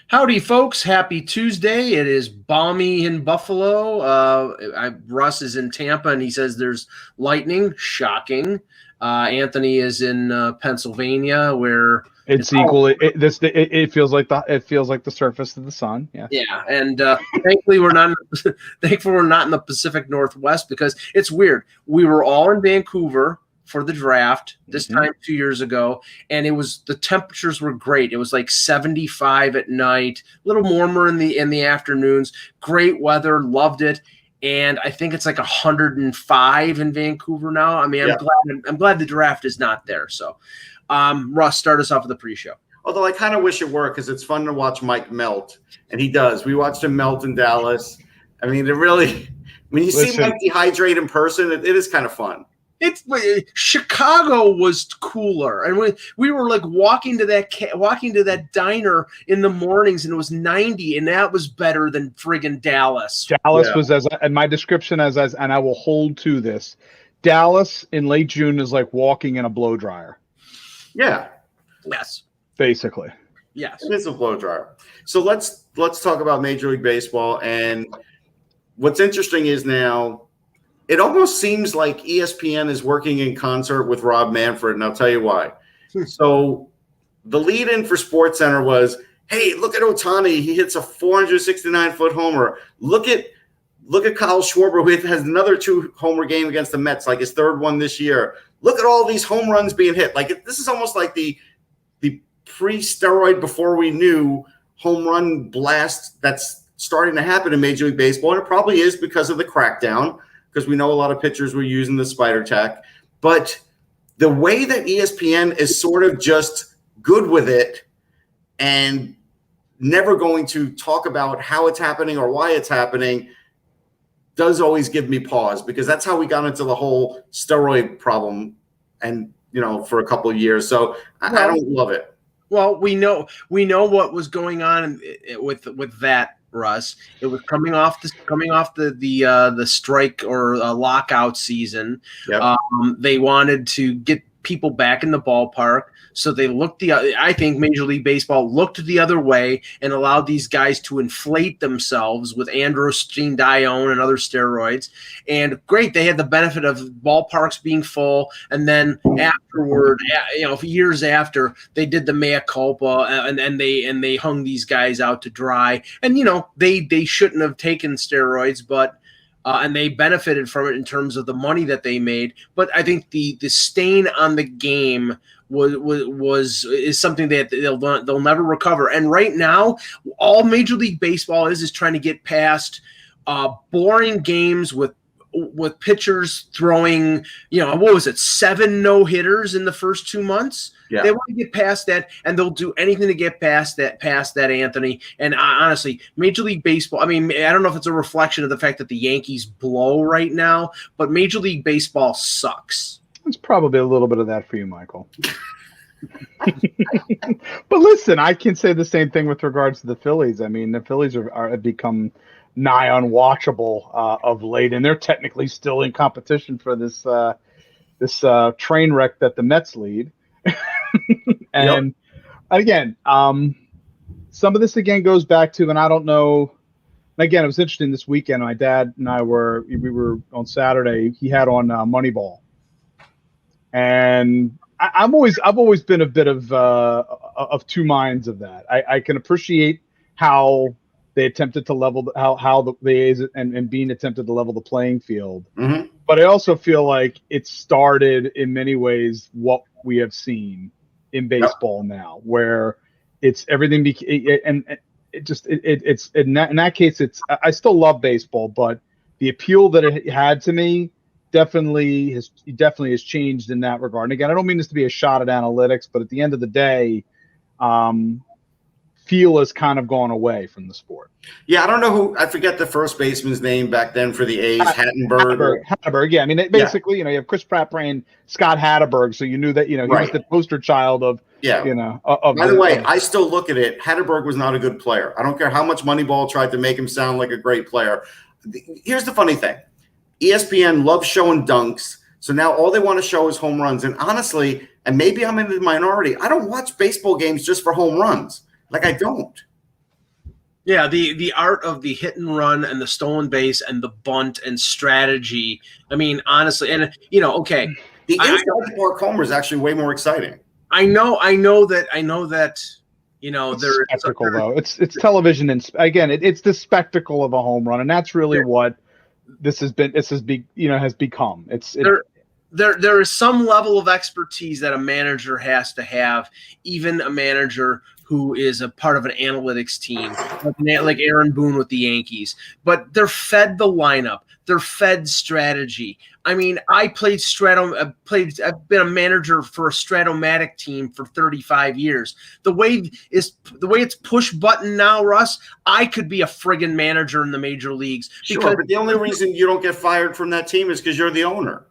Howdy, folks. Happy Tuesday. It is balmy in Buffalo. Russ is in Tampa, and he says there's lightning. Shocking. Anthony is in Pennsylvania, where it's equally. It feels like the surface of the sun. Yeah. Yeah, and thankfully we're not. Thankfully we're not in the Pacific Northwest because it's weird. We were all in Vancouver for the draft this time 2 years ago, and the temperatures were great. It was like 75 at night, a little warmer in the afternoons. Great weather, loved it. And I think it's like 105 in Vancouver now. I mean, I'm glad the draft is not there. So, Russ, start us off with the pre-show. Although I kind of wish it were, because it's fun to watch Mike melt, and he does. We watched him melt in Dallas. I mean, when you see Mike dehydrate in person, it is kind of fun. Chicago was cooler, and we were like walking to that diner in the mornings, and it was 90, and that was better than friggin' Dallas. Dallas was and my description and I will hold to this. Dallas in late June is like walking in a blow dryer. Yeah. Yes. Basically. Yes. It is a blow dryer. So let's talk about Major League Baseball, and what's interesting is now. It almost seems like ESPN is working in concert with Rob Manfred, and I'll tell you why. So the lead-in for SportsCenter was, hey, look at Ohtani. He hits a 469-foot homer. Look at Kyle Schwarber, who has another 2-homer game against the Mets, like his third one this year. Look at all these home runs being hit. Like this is almost like the pre-steroid before we knew home run blast that's starting to happen in Major League Baseball, and it probably is because of the crackdown, because we know a lot of pitchers were using the spider tack. But the way that ESPN is sort of just good with it and never going to talk about how it's happening or why it's happening does always give me pause, because that's how we got into the whole steroid problem and, for a couple of years. So I don't love it. Well, we know what was going on with that, Russ. It was coming off the strike or lockout season. Yep. They wanted to get people back in the ballpark, so they I think Major League Baseball looked the other way and allowed these guys to inflate themselves with androstenedione and other steroids. And great, they had the benefit of ballparks being full, and then afterward, years after, they did the mea culpa and they hung these guys out to dry. And they shouldn't have taken steroids, but and they benefited from it in terms of the money that they made. But I think the stain on the game is something that they'll never recover. And right now, all Major League Baseball is trying to get past boring games with pitchers throwing, what was it, 7 no-hitters in the first 2 months? Yeah. They want to get past that, and they'll do anything to get past that, Anthony. And honestly, Major League Baseball, I mean, I don't know if it's a reflection of the fact that the Yankees blow right now, but Major League Baseball sucks. It's probably a little bit of that for you, Michael. But listen, I can say the same thing with regards to the Phillies. I mean, the Phillies have become nigh unwatchable of late, and they're technically still in competition for this train wreck that the Mets lead. And again, some of this again goes back to, and I don't know. Again, it was interesting this weekend. My dad and I were on Saturday. He had on Moneyball, and I've always been a bit of two minds of that. I can appreciate how they attempted to level how the A's and Bean attempted to level the playing field. Mm-hmm. But I also feel like it started in many ways what we have seen in baseball now, where it's everything and it's in that case, I still love baseball, but the appeal that it had to me definitely has changed in that regard. And again, I don't mean this to be a shot at analytics, but at the end of the day, feel has kind of gone away from the sport. Yeah, I don't know I forget the first baseman's name back then for the A's, Hattenberg. Yeah, I mean, basically, you have Chris Pratt playing Scott Hatteberg, so you knew that, he was the poster child of, By the way, I still look at it. Hatteberg was not a good player. I don't care how much Moneyball tried to make him sound like a great player. Here's the funny thing. ESPN loves showing dunks, so now all they want to show is home runs. And honestly, and maybe I'm in the minority, I don't watch baseball games just for home runs. Like, I don't. Yeah, the art of the hit and run and the stolen base and the bunt and strategy. I mean, honestly, and okay, The inside the park homer is actually way more exciting. I know that. It's spectacle though. It's television, and again, it's the spectacle of a home run, and that's really what this has become. There is some level of expertise that a manager has to have, even a manager who is a part of an analytics team, like Aaron Boone with the Yankees. But they're fed the lineup. They're fed strategy. I mean, I've been a manager for a Stratomatic team for 35 years. The way it's push button now, Russ, I could be a friggin' manager in the major leagues. Sure, but the only reason you don't get fired from that team is because you're the owner.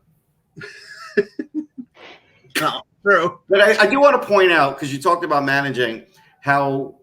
No, true. But I do want to point out, because you talked about managing, how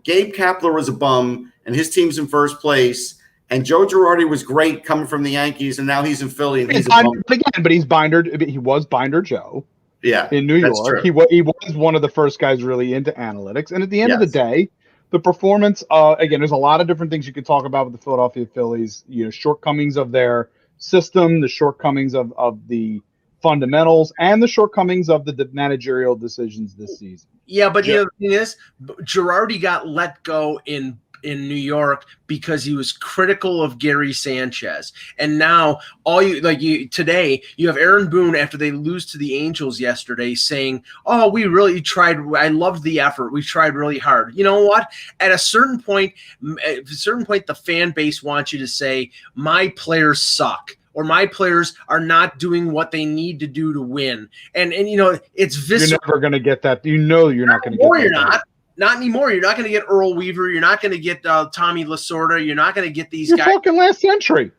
Gabe Kapler was a bum and his team's in first place, and Joe Girardi was great coming from the Yankees, and now he's in Philly and he's a bum. But he's He was Binder Joe. Yeah, in New York. He was one of the first guys really into analytics. And at the end of the day, the performance, again, there's a lot of different things you could talk about with the Philadelphia Phillies, shortcomings of their system, the shortcomings of the fundamentals, and the shortcomings of the managerial decisions this season. Yeah, but the thing is, Girardi got let go in New York because he was critical of Gary Sanchez. And now today you have Aaron Boone, after they lose to the Angels yesterday, saying, "Oh, we really tried. I loved the effort. We tried really hard." You know what? At a certain point, the fan base wants you to say, "My players suck," or "My players are not doing what they need to do to win." And it's visceral. You're never going to get that. You're not going to get that. Or you're not. Not anymore. You're not going to get Earl Weaver. You're not going to get Tommy Lasorda. You're not going to get these guys. You're talking last century.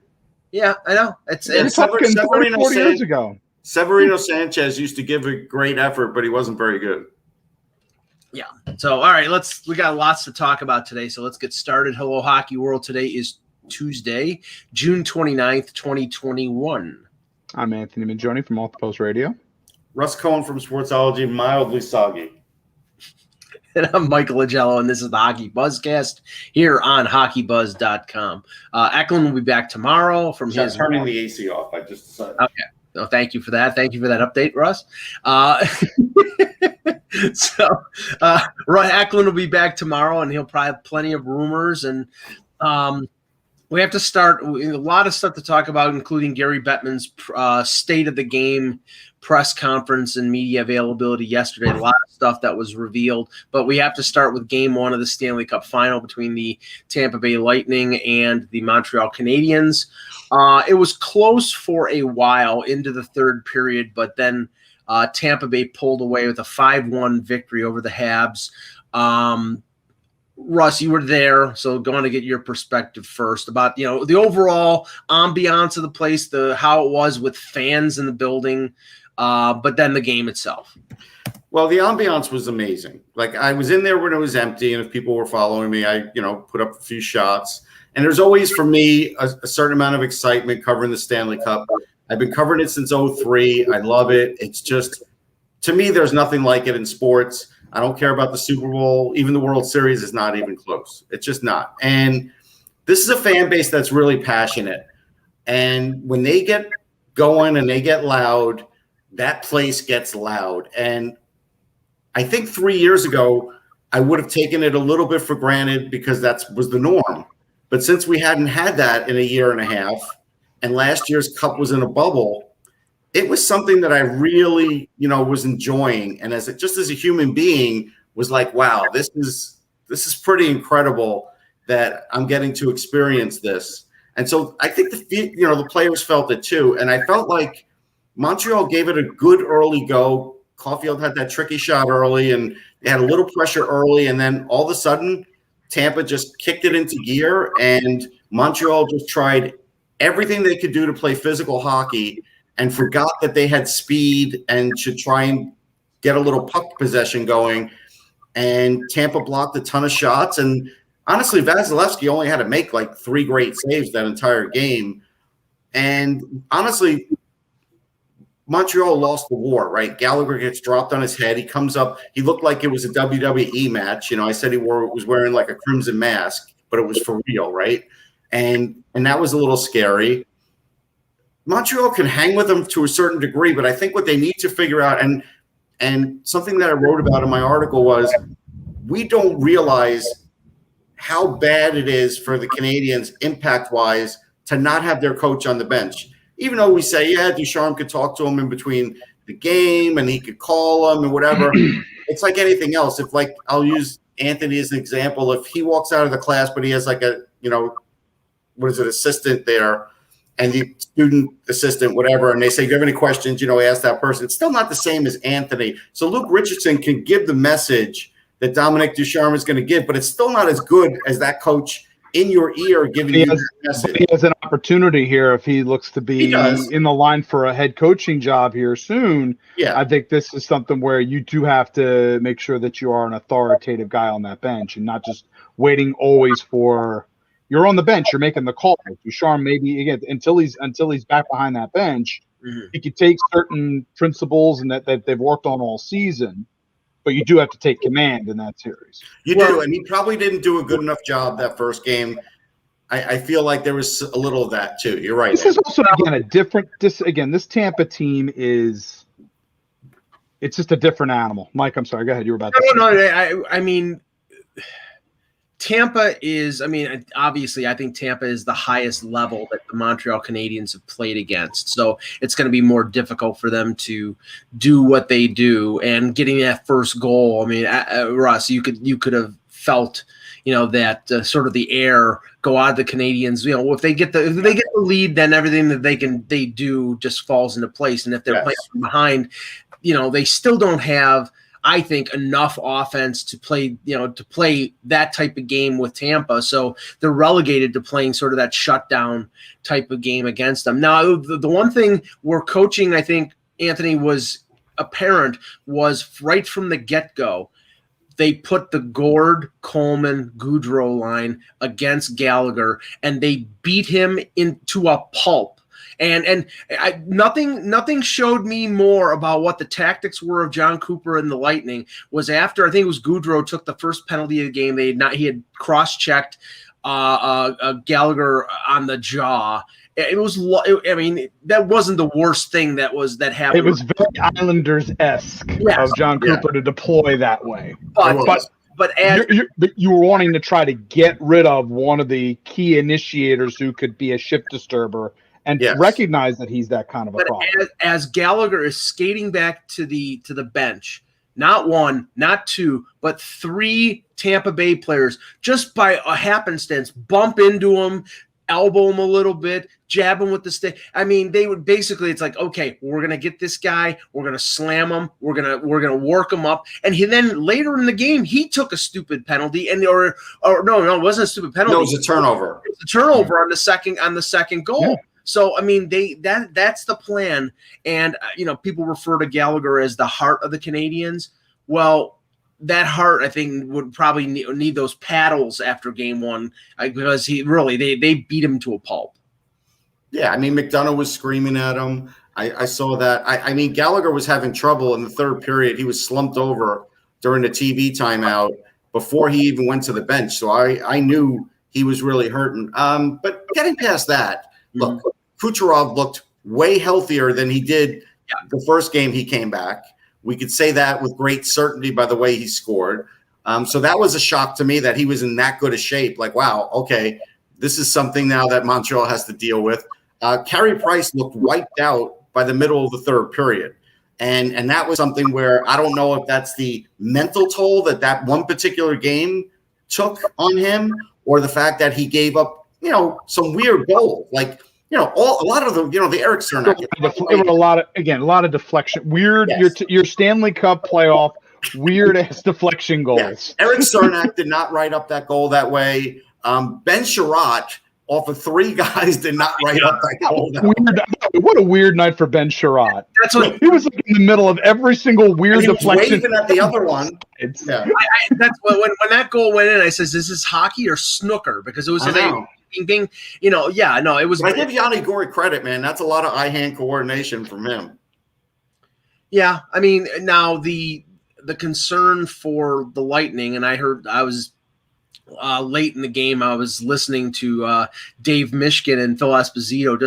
Yeah, I know. It's talking 40 years ago. Severino Sanchez used to give a great effort, but he wasn't very good. Yeah. So, all right, we got lots to talk about today, so let's get started. Hello, Hockey World. Today is Tuesday, June 29th, 2021. I'm Anthony Mangione from Off the Post Radio. Russ Cohen from Sportsology, mildly soggy. And I'm Michael Agello, and this is the Hockey Buzzcast here on HockeyBuzz.com. Eklund will be back tomorrow from his turning the AC off. I just decided. Okay. So thank you for that. Thank you for that update, Russ. Roy Eklund will be back tomorrow, and he'll probably have plenty of rumors. And we have to start a lot of stuff to talk about, including Gary Bettman's state of the game press conference and media availability yesterday. A lot of stuff that was revealed, but we have to start with Game 1 of the Stanley Cup Final between the Tampa Bay Lightning and the Montreal Canadiens. It was close for a while into the third period, but then Tampa Bay pulled away with a 5-1 victory over the Habs. Russ, you were there, so going to get your perspective first about the overall ambiance of the place, how it was with fans in the building, but then the game itself. Well, the ambiance was amazing. Like, I was in there when it was empty, and if people were following me, I put up a few shots. And there's always, for me, a certain amount of excitement covering the Stanley Cup. I've been covering it since 2003. I love it. It's just, to me, there's nothing like it in sports. I don't care about the Super Bowl. Even the World Series is not even close. It's just not. And this is a fan base that's really passionate. And when they get going and they get loud, that place gets loud. And I think 3 years ago, I would have taken it a little bit for granted because that was the norm. But since we hadn't had that in a year and a half, and last year's Cup was in a bubble, it was something that I really, was enjoying. And as a human being, was like, wow, this is pretty incredible that I'm getting to experience this. And so I think the players felt it too. And I felt like Montreal gave it a good early go. Caulfield had that tricky shot early, and they had a little pressure early. And then all of a sudden, Tampa just kicked it into gear, and Montreal just tried everything they could do to play physical hockey and forgot that they had speed and should try and get a little puck possession going. And Tampa blocked a ton of shots. And honestly, Vasilevsky only had to make like 3 great saves that entire game. And honestly, Montreal lost the war, right? Gallagher gets dropped on his head. He comes up. He looked like it was a WWE match. I said he was wearing like a crimson mask. but it was for real, right? And that was a little scary. Montreal can hang with them to a certain degree, but I think what they need to figure out, and something that I wrote about in my article was, we don't realize how bad it is for the Canadiens impact-wise to not have their coach on the bench. Even though we say, yeah, Ducharme could talk to him in between the game and he could call him and whatever. It's like anything else. If, like, I'll use Anthony as an example. If he walks out of the class, but he has like a, assistant there, and the student assistant, whatever, and they say, do you have any questions, ask that person. It's still not the same as Anthony. So Luke Richardson can give the message that Dominic Ducharme is going to give, but it's still not as good as that coach in your ear giving you that message. He has an opportunity here if he looks to be in the line for a head coaching job here soon. Yeah. I think this is something where you do have to make sure that you are an authoritative guy on that bench and not just waiting always for – you're on the bench, you're making the call. Ducharme, maybe, again, until he's back behind that bench, he could take certain principles and that they've worked on all season, but you do have to take command in that series. You do, and he probably didn't do a good enough job that first game. I feel like there was a little of that too. You're right. This is also, again, a different – this Tampa team is – it's just a different animal. Mike, I'm sorry. Go ahead. You were about to say. No, I mean – Tampa is, obviously, I think Tampa is the highest level that the Montreal Canadiens have played against. So it's going to be more difficult for them to do what they do. And getting that first goal, Russ, you could have felt, that sort of the air go out of the Canadiens. If they get the lead, then everything that they do just falls into place. And if they're playing from behind, they still don't have, I think, enough offense to play that type of game with Tampa. So they're relegated to playing sort of that shutdown type of game against them. Now, the one thing where coaching, I think, Anthony, was apparent was right from the get-go, they put the Gord, Coleman, Goudreau line against Gallagher, and they beat him into a pulp. And nothing showed me more about what the tactics were of John Cooper and the Lightning was after, I think it was Goudreau took the first penalty of the game. He had cross-checked Gallagher on the jaw. That wasn't the worst thing that happened. It was very Islanders-esque of John Cooper to deploy that way. But as you were wanting to try to get rid of one of the key initiators who could be a shift disturber and recognize that he's that kind of a problem. As Gallagher is skating back to the bench, not one, not two, but three Tampa Bay players, just by a happenstance, bump into him, elbow him a little bit, jab him with the stick. They would basically, it's like, okay, we're gonna get this guy, we're gonna slam him, we're gonna work him up, and then later in the game he took a stupid penalty, no, it wasn't a stupid penalty. No, it was a turnover. It was a turnover on the second goal. Yeah. So, that's the plan. And, people refer to Gallagher as the heart of the Canadiens. Well, that heart, I think, would probably need those paddles after game one because they beat him to a pulp. Yeah, McDonough was screaming at him. I saw that. Gallagher was having trouble in the third period. He was slumped over during the TV timeout before he even went to the bench. So I knew he was really hurting. But getting past that, look, Kucherov looked way healthier than he did the first game he came back. We could say that with great certainty by the way he scored. So that was a shock to me that he was in that good a shape. Like, wow, okay, this is something now that Montreal has to deal with. Carey Price looked wiped out by the middle of the third period. And that was something where I don't know if that's the mental toll that one particular game took on him or the fact that he gave up, some weird goals. Like, a lot of the Eric Cernak. There were a lot of deflection. Weird. Yes. Your Stanley Cup playoff weird ass deflection goals. Yes. Eric Cernak did not write up that goal that way. Ben Sherratt off of three guys did not write up that goal. What a weird night for Ben Sherratt. That's what he was in the middle of every single weird deflection. Waving at the other one. That's when that goal went in. I says, "Is this hockey or snooker?" Because it was it was. But I give Yanni Gory credit, man. That's a lot of eye-hand coordination from him. Yeah, now the concern for the Lightning, and I late in the game, I was listening to Dave Mishkin and Phil Esposito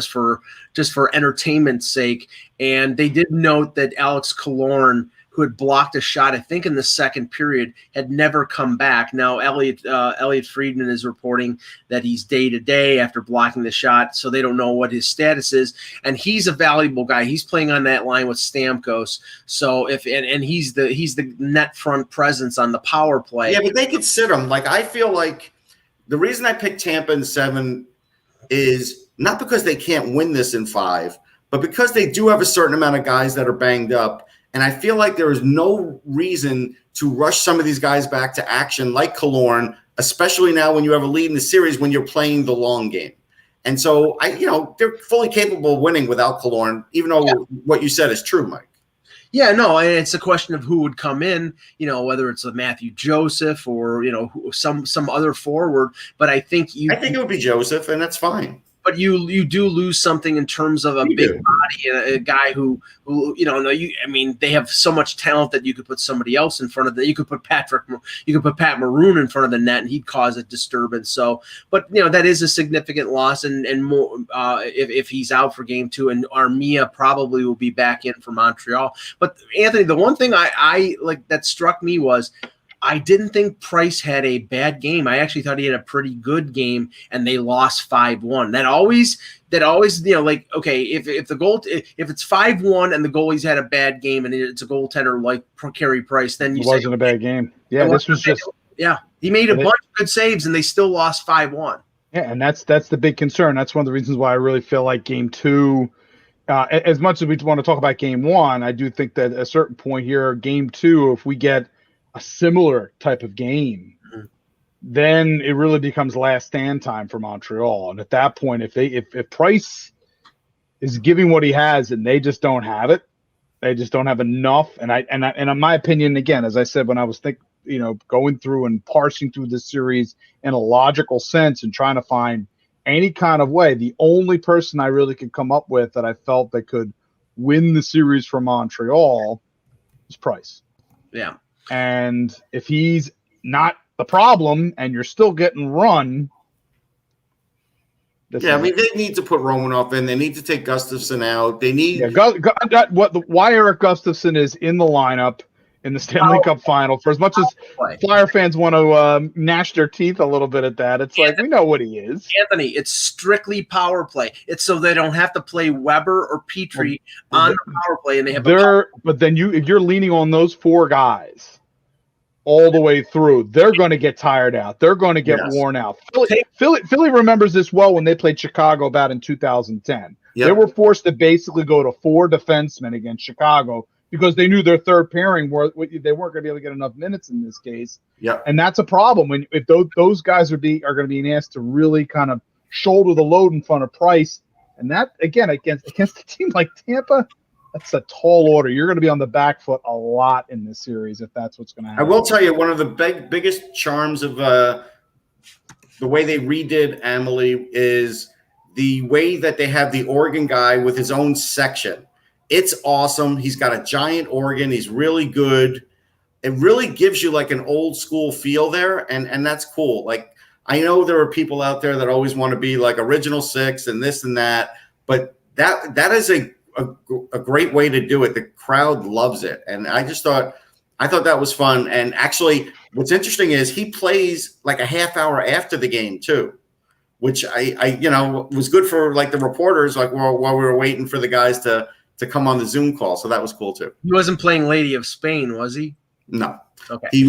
just for entertainment's sake, and they did note that Alex Killorn, who had blocked a shot, I think in the second period, had never come back. Now, Elliot Friedman is reporting that he's day-to-day after blocking the shot, so they don't know what his status is. And he's a valuable guy. He's playing on that line with Stamkos. So and he's the net front presence on the power play. Yeah, but they could sit him. Like, I feel like the reason I picked Tampa in 7 is not because they can't win this in 5, but because they do have a certain amount of guys that are banged up. And I feel like there is no reason to rush some of these guys back to action like Killorn, especially now when you have a lead in the series when you're playing the long game. And so, they're fully capable of winning without Killorn, even though what you said is true, Mike. Yeah, no, and it's a question of who would come in, whether it's a Matthew Joseph or, some other forward. But I think it would be Joseph, and that's fine. But you do lose something in terms of a big body and a guy who they have so much talent that you could put somebody else in front of you could put Pat Maroon in front of the net and he'd cause a disturbance. So, but that is a significant loss and more if he's out for game 2, and Armia probably will be back in for Montreal. But Anthony, the one thing I like that struck me was, I didn't think Price had a bad game. I actually thought he had a pretty good game, and they lost 5-1. That always, okay, if it's 5-1 and the goalie's had a bad game and it's a goaltender like Carey Price, then it wasn't a bad game. Yeah, this was just he made a bunch of good saves and they still lost 5-1. Yeah, and that's the big concern. That's one of the reasons why I really feel like game 2. As much as we want to talk about game 1, I do think that at a certain point here, game 2, if we get a similar type of game, then it really becomes last stand time for Montreal. And at that point, if Price is giving what he has and they just don't have it, they just don't have enough. And in my opinion, again, as I said, when I was going through and parsing through this series in a logical sense and trying to find any kind of way, the only person I really could come up with that I felt that could win the series for Montreal is Price. Yeah. And if he's not the problem and you're still getting run. They need to put Romanoff in. They need to take Gustafsson out. They need why Eric Gustafsson is in the lineup in the Stanley Cup Final. For as much as Flyer fans want to gnash their teeth a little bit at that, it's like we know what he is. Anthony, it's strictly power play. It's so they don't have to play Weber or Petrie on the power play, and they have. But then if you're leaning on those 4 guys all the way through, they're going to get tired out. They're going to get worn out. Philly remembers this well when they played Chicago about in 2010. Yep. They were forced to basically go to 4 defensemen against Chicago because they knew their third pairing they weren't going to be able to get enough minutes in this case. Yep. And that's a problem if those guys are going to be asked to really kind of shoulder the load in front of Price. And that, again, against a team like Tampa, that's a tall order. You're going to be on the back foot a lot in this series if that's what's going to happen. I will tell you, one of the biggest charms of the way they redid Amelie is the way that they have the organ guy with his own section. It's awesome. He's got a giant organ. He's really good. It really gives you like an old school feel there, and that's cool. Like, I know there are people out there that always want to be like original 6 and this and that, but that is a great way to do it. The crowd loves it. And I thought that was fun. And actually what's interesting is he plays like a half hour after the game too, which I was good for like the reporters, like while we were waiting for the guys to come on the Zoom call. So that was cool too. He wasn't playing Lady of Spain, was he? No. Okay. He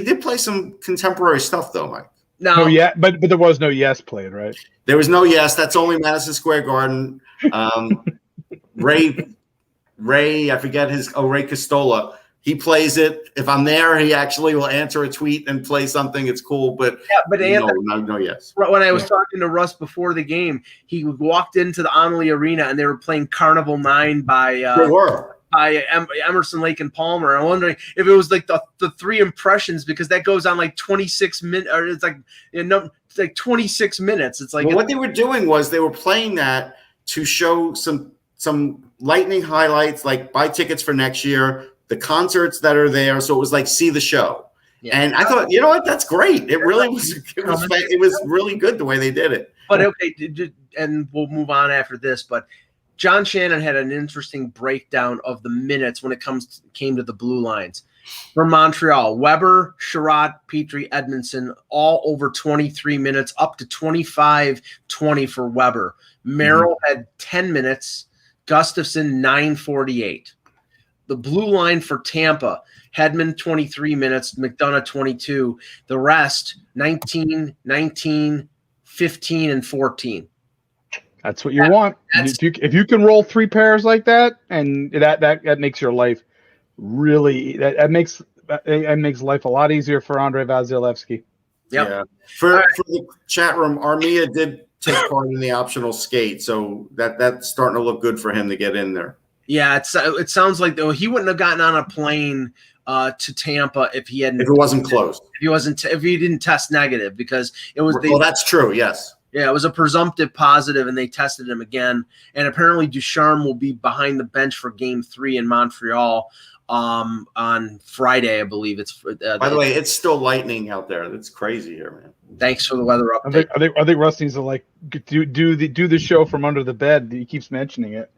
did play some contemporary stuff though, Mike. No, but there was no Yes played, right? There was no Yes. That's only Madison Square Garden. Ray, I forget Ray Costola. He plays it. If I'm there, he actually will answer a tweet and play something. It's cool, but Anthony, no Yes. When I was talking to Russ before the game, he walked into the Amalie Arena and they were playing Carnival 9 by Emerson, Lake and Palmer. I'm wondering if it was like the 3 impressions, because that goes on like 26 minutes, or it's like it's like 26 minutes. It's like what they were doing was they were playing that to show some lightning highlights, like buy tickets for next year, the concerts that are there. So it was like see the show. Yeah. And I thought, you know what, that's great. It really was. It was really good the way they did it. But okay, and we'll move on after this. But John Shannon had an interesting breakdown of the minutes when it came to the blue lines. For Montreal, Weber, Sherratt, Petrie, Edmondson, all over 23 minutes, up to 25-20 for Weber. Merrill had 10 minutes, Gustafson 9:48. The blue line for Tampa, Hedman 23 minutes, McDonough 22. The rest 19, 19, 15, and 14. That's what you want. If you can roll 3 pairs like that, and that makes your life really that makes life a lot easier for Andrei Vasilevsky. Yep. Yeah. For the chat room, Armia did take part in the optional skate, so that's starting to look good for him to get in there. Yeah, it sounds like though he wouldn't have gotten on a plane to Tampa if he hadn't. If it wasn't closed. If he didn't test negative, because it was. Well, that's true. Yes. Yeah, it was a presumptive positive, and they tested him again. And apparently, Ducharme will be behind the bench for Game 3 in Montreal on Friday, I believe. It's by the way, it's still lightning out there. That's crazy here, man. Thanks for the weather update. I think Russ needs to like do the show from under the bed. He keeps mentioning it.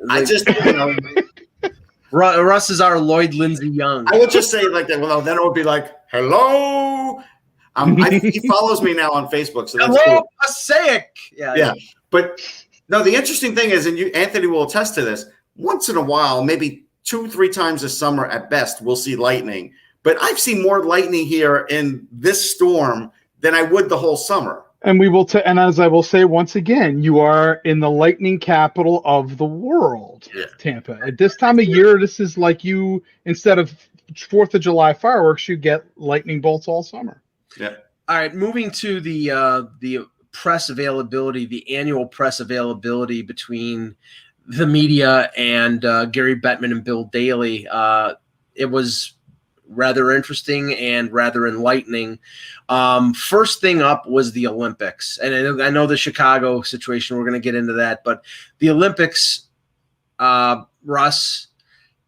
I just, Russ is our Lloyd Lindsay Young. I would just say like that. Well, then it would be like, hello. He follows me now on Facebook, so that's hello, cool. Passaic. Yeah. But no, the interesting thing is, and Anthony will attest to this. Once in a while, maybe 2-3 times a summer at best, we'll see lightning. But I've seen more lightning here in this storm than I would the whole summer. And we will, and as I will say once again, you are in the lightning capital of the world, Tampa. At this time of year, this is like you, instead of 4th of July fireworks, you get lightning bolts all summer. Yeah. All right, moving to the press availability, the annual press availability between the media and Gary Bettman and Bill Daly. It was rather interesting and rather enlightening. First thing up was the Olympics. And I know the Chicago situation, we're going to get into that. But the Olympics, Russ,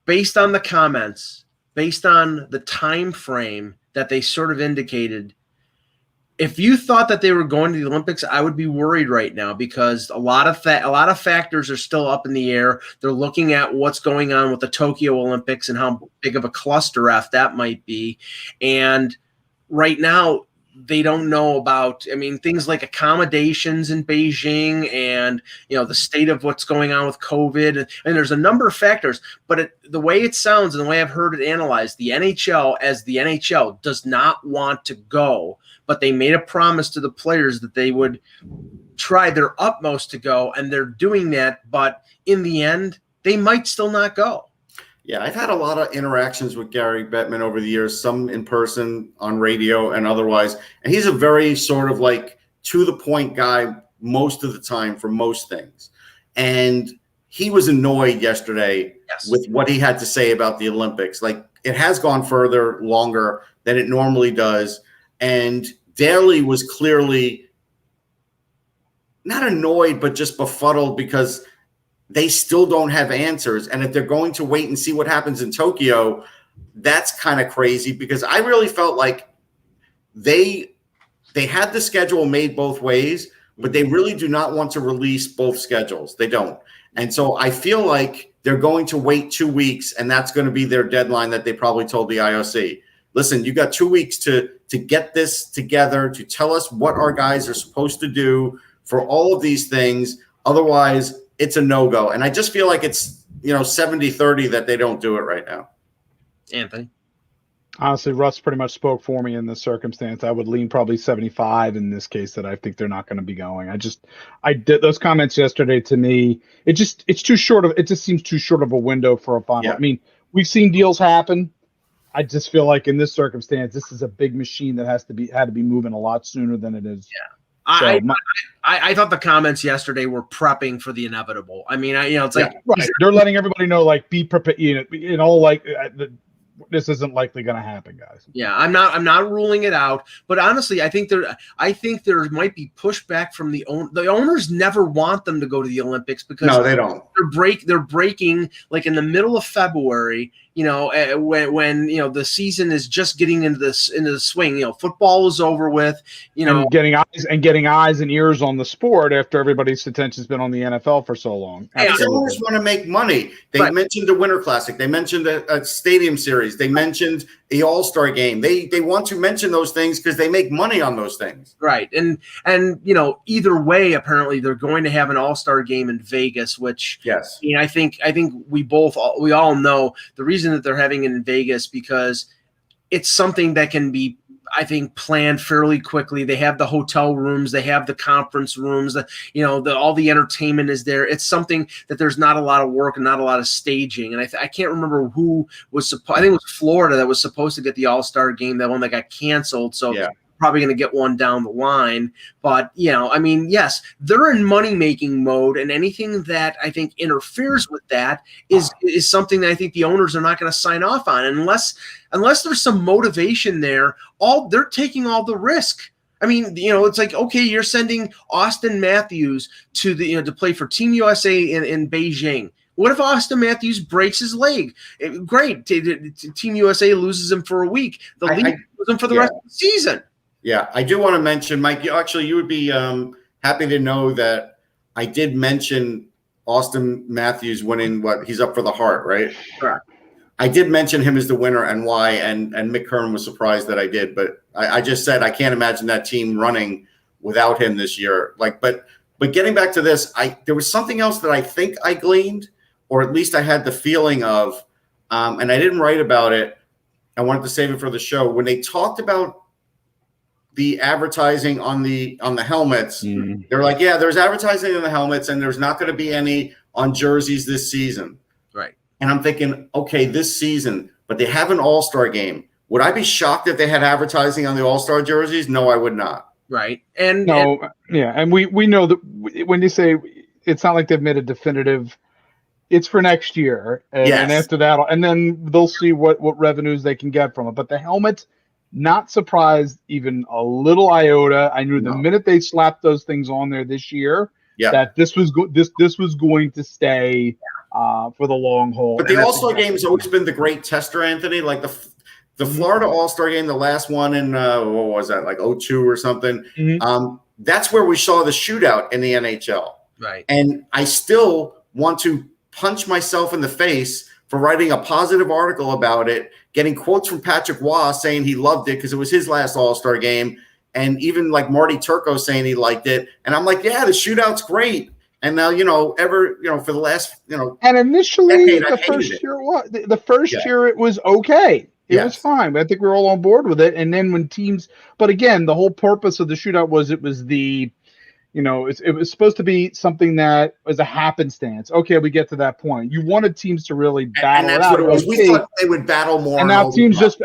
based on the comments, based on the time frame that they sort of indicated, if you thought that they were going to the Olympics, I would be worried right now, because a lot of factors are still up in the air. They're looking at what's going on with the Tokyo Olympics and how big of a cluster F that might be. And right now, they don't know about, things like accommodations in Beijing and, the state of what's going on with COVID. And there's a number of factors, but the way it sounds and the way I've heard it analyzed, the NHL does not want to go, but they made a promise to the players that they would try their utmost to go, and they're doing that. But in the end, they might still not go. Yeah, I've had a lot of interactions with Gary Bettman over the years, some in person, on radio, and otherwise. And he's a very sort of like to-the-point guy most of the time for most things. And he was annoyed yesterday with what he had to say about the Olympics. Like, it has gone further, longer than it normally does. And Daly was clearly not annoyed, but just befuddled because they still don't have answers. And if they're going to wait and see what happens in Tokyo, that's kind of crazy, because I really felt like they had the schedule made both ways, but they really do not want to release both schedules. They don't. And so I feel like they're going to wait 2 weeks, and that's going to be their deadline that they probably told the IOC. Listen, you got 2 weeks to get this together, to tell us what our guys are supposed to do for all of these things. Otherwise, it's a no-go. And I just feel like it's, 70-30 that they don't do it right now. Anthony? Honestly, Russ pretty much spoke for me in this circumstance. I would lean probably 75 in this case, that I think they're not going to be going. I did those comments yesterday. To me, it just seems too short of a window for a final. Yeah. I mean, we've seen deals happen. I just feel like in this circumstance, this is a big machine that had to be moving a lot sooner than it is. Yeah. I thought the comments yesterday were prepping for the inevitable. It's like right. They're letting everybody know, like, be prepared. This isn't likely going to happen, guys. Yeah, I'm not ruling it out, but honestly, I think there might be pushback from the owners. Never want them to go to the Olympics because no, they don't. They're breaking like in the middle of February. when the season is just getting into the swing. Football is over with. And getting eyes and ears on the sport after everybody's attention's been on the NFL for so long. Because owners want to make money. They mentioned the Winter Classic. They mentioned a Stadium Series. They mentioned the All-Star Game. They want to mention those things because they make money on those things. Right. And either way, apparently they're going to have an All-Star Game in Vegas, which yes, I think we all know the reason that they're having it in Vegas because it's something that can be, I think, planned fairly quickly. They have the hotel rooms, they have the conference rooms, all the entertainment is there. It's something that there's not a lot of work and not a lot of staging. And I can't remember who was I think it was Florida that was supposed to get the All-Star Game, that one that got canceled. So yeah. Probably going to get one down the line. But, yes, they're in money-making mode, and anything that I think interferes with that is something that I think the owners are not going to sign off on unless there's some motivation there. They're taking all the risk. I mean, it's like, okay, you're sending Austin Matthews to to play for Team USA in Beijing. What if Austin Matthews breaks his leg? Great. Team USA loses him for a week. The league loses him for the rest of the season. Yeah, I do want to mention, Mike, you would be happy to know that I did mention Austin Matthews winning he's up for the Hart, right? Correct. I did mention him as the winner and why, and Mick Kern was surprised that I did, but I just said I can't imagine that team running without him this year. But getting back to this, there was something else that I think I gleaned, or at least I had the feeling of, and I didn't write about it. I wanted to save it for the show. When they talked about the advertising on the helmets, they're like, yeah, there's advertising on the helmets, and there's not going to be any on jerseys this season. Right. And I'm thinking, okay, this season, but they have an All-Star Game. Would I be shocked if they had advertising on the All-Star jerseys? No, I would not. Right. And we know that when you say it's not like they've made a definitive, it's for next year, and after that, and then they'll see what revenues they can get from it. But the helmets, not surprised even a little iota. I knew the minute they slapped those things on there this year that this was going to stay for the long haul. But the All-Star Game has always been the great tester, Anthony. Like the Florida All-Star Game, the last one in what was that, like 2002 or something? Mm-hmm. That's where we saw the shootout in the NHL. Right. And I still want to punch myself in the face for writing a positive article about it, getting quotes from Patrick Waugh saying he loved it because it was his last All-Star Game, and even like Marty Turco saying he liked it. And I'm like, yeah, the shootout's great. And now, for the last, and initially the first year it was okay. It was fine. I think we were all on board with it. And then when teams, but again, the whole purpose of the shootout was it was it was supposed to be something that was a happenstance. Okay, we get to that point. You wanted teams to really battle and that's what it was. We thought they would battle more. And now teams just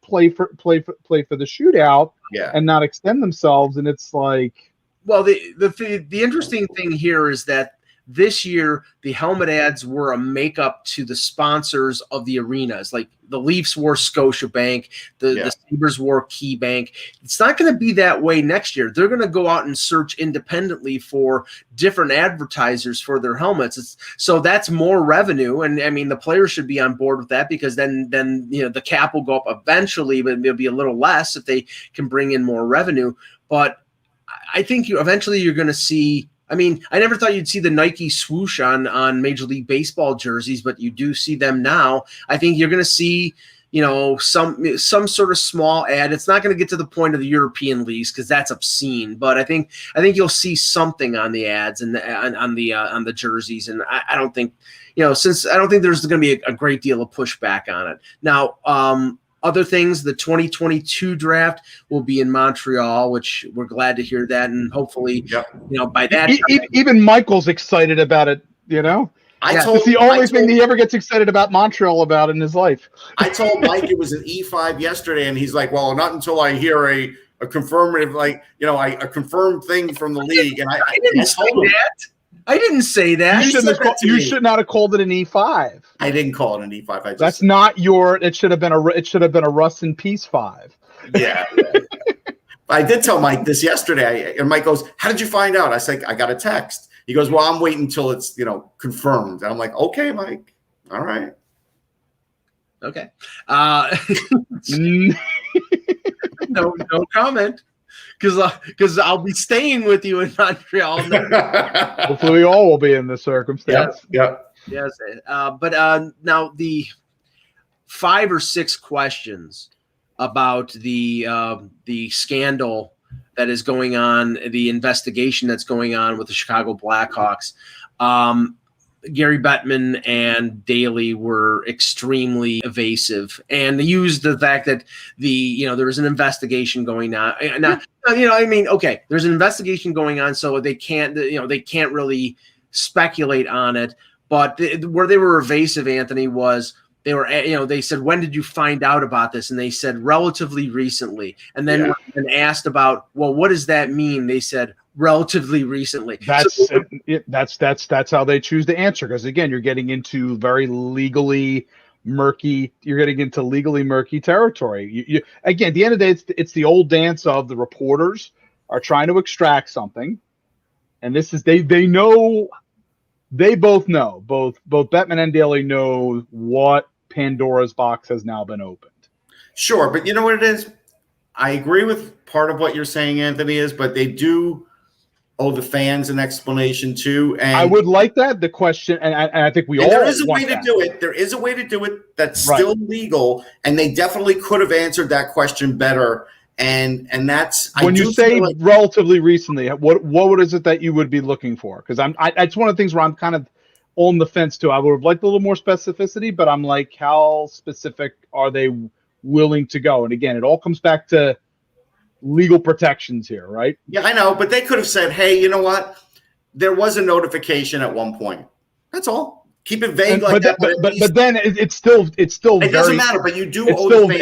play for the shootout, and not extend themselves. And it's like, well, the interesting thing here is that this year the helmet ads were a makeup to the sponsors of the arenas. Like the Leafs wore Scotiabank, the Sabres wore KeyBank. It's not going to be that way next year. They're going to go out and search independently for different advertisers for their helmets. So that's more revenue, and I mean the players should be on board with that because then the cap will go up eventually, but it'll be a little less if they can bring in more revenue. But I think eventually you're going to see. I mean, I never thought you'd see the Nike swoosh on Major League Baseball jerseys, but you do see them now. I think you're going to see, some sort of small ad. It's not going to get to the point of the European leagues because that's obscene. But I think you'll see something on the ads and on the jerseys. And I don't think, since I don't think there's going to be a great deal of pushback on it now. Other things, the 2022 draft will be in Montreal, which we're glad to hear that, and hopefully, by that time, even Michael's excited about it. It's the only thing he ever gets excited about Montreal about in his life. I told Mike it was an E5 yesterday, and he's like, "Well, not until I hear a confirmative, a confirmed thing from the league." And I didn't say that. I didn't say that. You should not have called it an E5. I didn't call it an E5. That's not your. It should have been a Rust in Peace 5. Yeah. I did tell Mike this yesterday, and Mike goes, "How did you find out?" I said, "I got a text." He goes, "Well, I'm waiting until it's confirmed." And I'm like, "Okay, Mike. All right." Okay. No comment. Because I'll be staying with you in Montreal. Hopefully, we all will be in this circumstance. Yep. Yes. But now the 5 or 6 questions about the scandal that is going on, the investigation that's going on with the Chicago Blackhawks. Gary Bettman and Daly were extremely evasive and used the fact that there was an investigation going on. Now, okay, there's an investigation going on, so they can't really speculate on it. But where they were evasive, Anthony, was they said, when did you find out about this? And they said relatively recently. And then when asked about, well, what does that mean? They said relatively recently. That's how they choose to answer. Because again, you're getting into very legally murky. You're getting into legally murky territory. Again, at the end of the day, it's the old dance of the reporters are trying to extract something, and this is they know. They both know, both Bettman and Daly know what Pandora's box has now been opened. Sure, but you know what it is? I agree with part of what you're saying, Anthony, but they do owe the fans an explanation too. And I would like that. The question, and I think we all there is a way that. to do it. There is a way to do it that's still legal, and they definitely could have answered that question better. And that's when you say relatively recently, what is it that you would be looking for? Because it's one of the things where I'm kind of on the fence too. I would have liked a little more specificity, but I'm like, how specific are they willing to go? And again, it all comes back to legal protections here, right? Yeah, I know, but they could have said, "Hey, you know what? There was a notification at one point. That's all." Keep it vague but then it's still it doesn't matter. But you do owe the fans.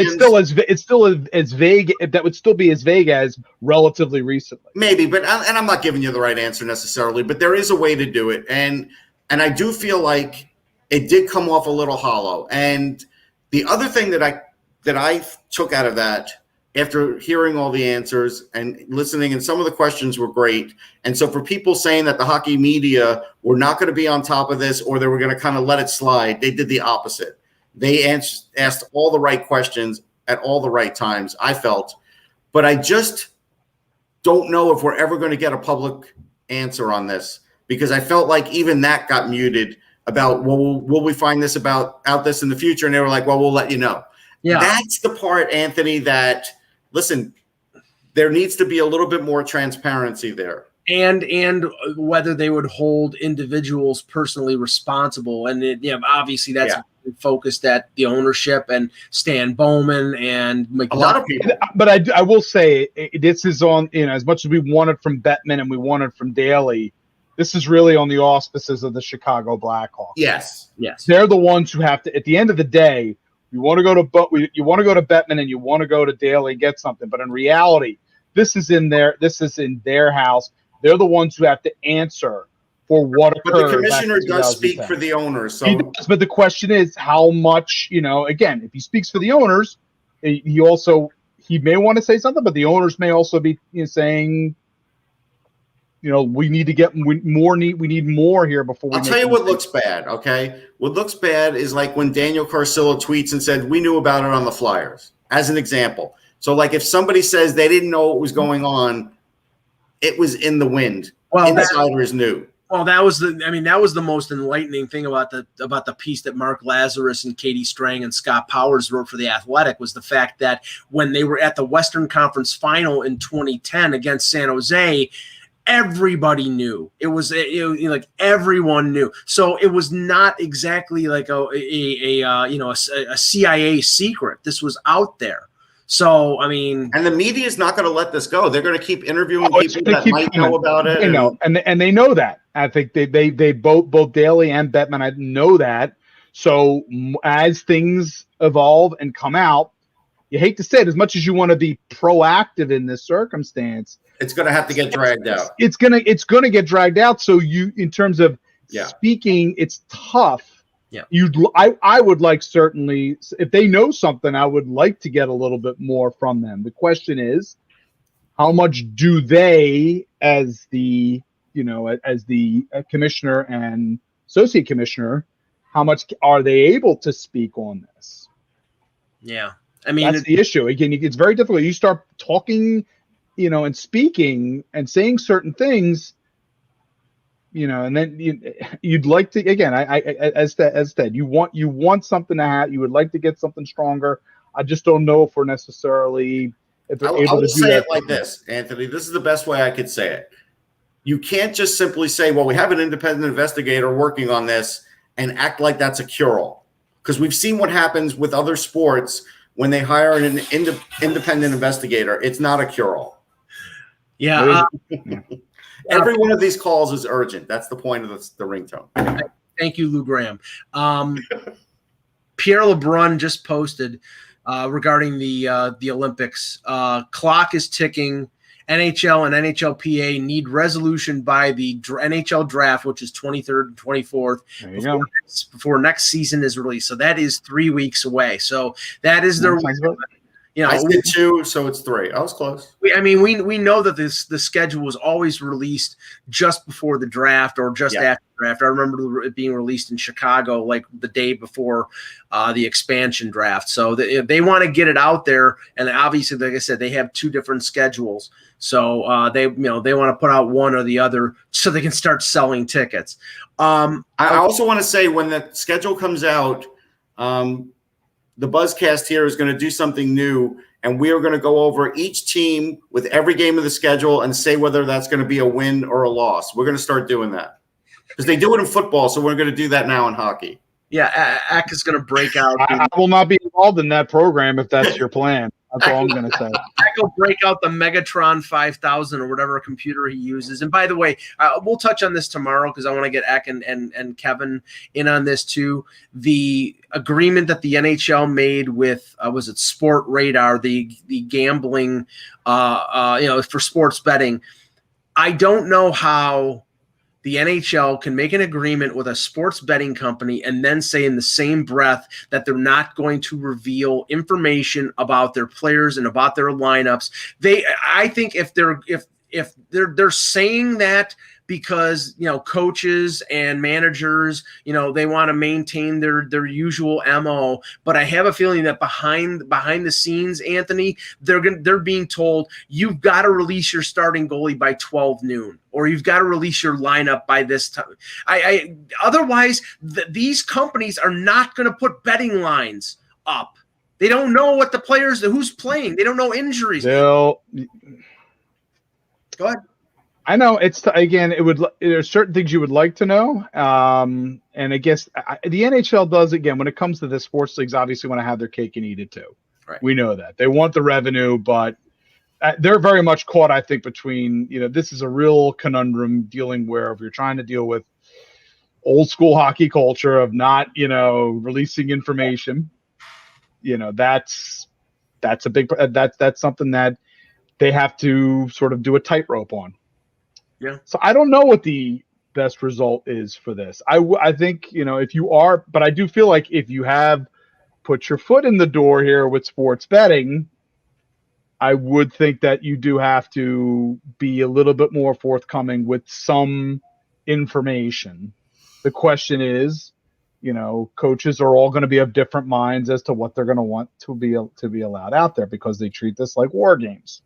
It's still as vague. That would still be as vague as relatively recently. Maybe, but I'm not giving you the right answer necessarily. But there is a way to do it, and I do feel like it did come off a little hollow. And the other thing that I took out of that, after hearing all the answers and listening, and some of the questions were great. And so for people saying that the hockey media were not going to be on top of this, or they were going to kind of let it slide, they did the opposite. They asked all the right questions at all the right times, I felt. But I just don't know if we're ever going to get a public answer on this, because I felt like even that got muted about, well, will we find this out this in the future? And they were like, well, we'll let you know. Yeah. That's the part, Anthony, that – listen, there needs to be a little bit more transparency there. And whether they would hold individuals personally responsible. And obviously that's focused at the ownership and Stan Bowman and McDonough. A lot of people. But I will say this is on, as much as we wanted from Bettman and we wanted from Daly, this is really on the auspices of the Chicago Blackhawks. Yes. They're the ones who have to, at the end of the day, you want to go to Bettman and you want to go to Daly and get something, but in reality, this is in their house. They're the ones who have to answer for what occurred. But the commissioner does speak for the owners, so he does, but the question is how much. Again, if he speaks for the owners, he may want to say something, but the owners may also be saying, we need to get more. We need more here before. I'll tell you what looks bad. Okay, what looks bad is like when Daniel Carcillo tweets and said we knew about it on the Flyers, as an example. So, like, if somebody says they didn't know what was going on, it was in the wind. Well, insiders knew. Well, that was the most enlightening thing about the piece that Mark Lazarus and Katie Strang and Scott Powers wrote for The Athletic, was the fact that when they were at the Western Conference Final in 2010 against San Jose, everybody knew. It was like everyone knew. So it was not exactly like a CIA secret. This was out there. So and the media is not going to let this go. They're going to keep interviewing people that might know about it. And they know that. I think they both Daly and Bettman know that. So as things evolve and come out, you hate to say it, as much as you want to be proactive in this circumstance, it's going to have to get dragged out. It's going to get dragged out. So in terms of speaking, it's tough. Yeah. I would like, certainly, if they know something, I would like to get a little bit more from them. The question is, how much do they, as the commissioner and associate commissioner, how much are they able to speak on this? Yeah. I mean, that's the issue. Again, it's very difficult. You start talking, and speaking and saying certain things, and then you'd like to, again, as said, you want something to have, you would like to get something stronger. I just don't know if we're necessarily, if they're able to do say that. It like this, Anthony. This is the best way I could say it. You can't just simply say, well, we have an independent investigator working on this and act like that's a cure-all. Because we've seen what happens with other sports when they hire an independent investigator. It's not a cure-all. Yeah. Every one of these calls is urgent. That's the point of the ringtone. Thank you, Lou Graham. Pierre LeBrun just posted regarding the Olympics. Clock is ticking. NHL and NHLPA need resolution by the NHL draft, which is 23rd and 24th, before next season is released. So that is 3 weeks away. So that is their I said 2, so it's 3. I was close. We know that the schedule was always released just before the draft or just after the draft. I remember it being released in Chicago like the day before the expansion draft. So they want to get it out there, and obviously, like I said, they have 2 different schedules. So they want to put out one or the other so they can start selling tickets. I also want to say when the schedule comes out, the Buzzcast here is going to do something new, and we are going to go over each team with every game of the schedule and say whether that's going to be a win or a loss. We're going to start doing that because they do it in football, so we're going to do that now in hockey. Yeah, Ack is going to break out. I will not be involved in that program if that's your plan. That's all I'm going to say. Ack will break out the Megatron 5000 or whatever computer he uses. And by the way, we'll touch on this tomorrow because I want to get Ack and Kevin in on this too. The agreement that the NHL made with was it Sport Radar, the gambling, for sports betting. I don't know how the NHL can make an agreement with a sports betting company and then say in the same breath that they're not going to reveal information about their players and about their lineups. I think if they're saying that because coaches and managers they want to maintain their usual MO, but I have a feeling that behind the scenes, Anthony, they're being told you've got to release your starting goalie by 12 noon, or you've got to release your lineup by this time. Otherwise, these companies are not going to put betting lines up. They don't know what the players who's playing. They don't know injuries. Go ahead. I know there's certain things you would like to know. And I guess the NHL does, again, when it comes to the sports leagues, obviously want to have their cake and eat it too. Right. We know that they want the revenue, but they're very much caught, I think, between, this is a real conundrum dealing where if you're trying to deal with old school hockey culture of not, releasing information, that's a big, that's something that they have to sort of do a tightrope on. Yeah. So I don't know what the best result is for this. I think, if you are, but I do feel like if you have put your foot in the door here with sports betting, I would think that you do have to be a little bit more forthcoming with some information. The question is, coaches are all going to be of different minds as to what they're going to want to be allowed out there because they treat this like war games.